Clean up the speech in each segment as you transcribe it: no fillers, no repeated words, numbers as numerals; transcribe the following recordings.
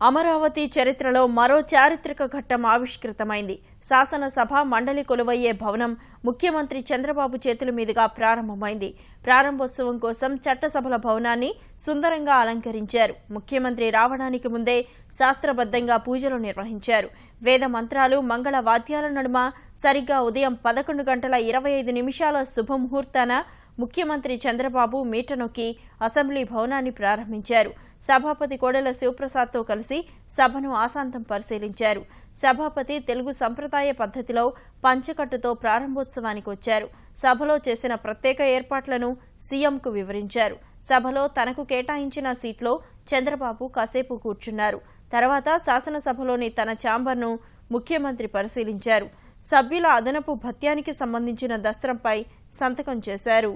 అమరావతి చరిత్రలో మరో చారిత్రక ఘట్టం ఆవిష్కృతమైంది. శాసనసభ మండలి కొలువయ్యే భవనం ముఖ్యమంత్రి చంద్రబాబు చేతుల మీదుగా ప్రారంభమైంది. ప్రారంభోత్సవం కోసం చట్టసభల భవనాన్ని సుందరంగా అలంకరించారు. ముఖ్యమంత్రి రావడానికి ముందే శాస్త్రబద్ధంగా పూజలు నిర్వహించారు. వేద మంత్రాలు, మంగళ వాద్యాల నడుమ సరిగ్గా ఉదయం 11:25 శుభముహూర్తాన ముఖ్యమంత్రి చంద్రబాబు మీటనొక్కి అసెంబ్లీ భవనాన్ని ప్రారంభించారు. సభాపతి కోడెల శివప్రసాద్తో కలిసి సభను ఆశాంతం పరిశీలించారు. సభాపతి తెలుగు సంప్రదాయ పద్ధతిలో పంచకట్టుతో ప్రారంభోత్సవానికి వచ్చారు. సభలో చేసిన ప్రత్యేక ఏర్పాట్లను సీఎంకు వివరించారు. సభలో తనకు కేటాయించిన సీట్లో చంద్రబాబు కాసేపు కూర్చున్నారు. తర్వాత శాసనసభలోని తన ఛాంబర్ను ముఖ్యమంత్రి పరిశీలించారు. సభ్యుల అదనపు భత్యానికి సంబంధించిన దస్త్రంపై సంతకం చేశారు.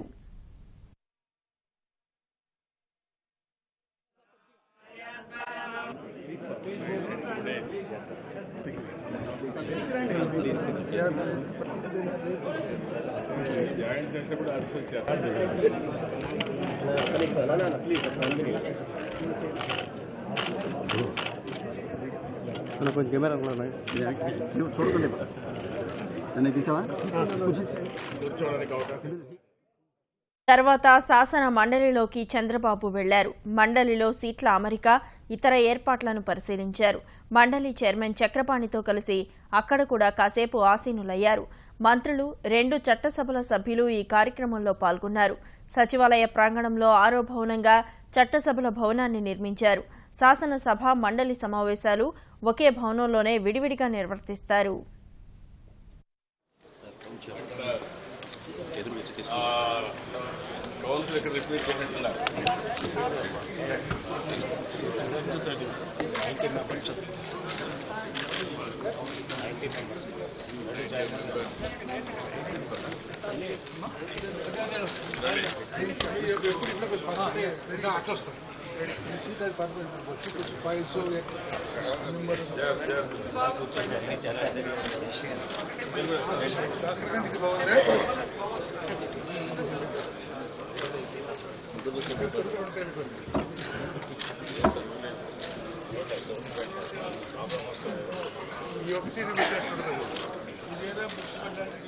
కొంచెం కెమెరా చూడకండి. తర్వాత శాసన మండలిలోకి చంద్రబాబు వెళ్లారు. మండలిలో సీట్ల అమరిక, ఇతర ఏర్పాట్లను పరిశీలించారు. మండలి చైర్మన్ చక్రపాణితో కలిసి అక్కడ కూడా కాసేపు ఆసీనులయ్యారు. మంత్రులు, 2 చట్టసభల సభ్యులు ఈ కార్యక్రమంలో పాల్గొన్నారు. సచివాలయ ప్రాంగణంలో 6వ భవనంగా చట్టసభల భవనాన్ని నిర్మించారు. శాసనసభ, మండలి సమావేశాలు ఒకే భవనంలోనే విడివిడిగా నిర్వర్తిస్తారు. ఈ ఒక సీట్ పెట్టేట్టున్నారు.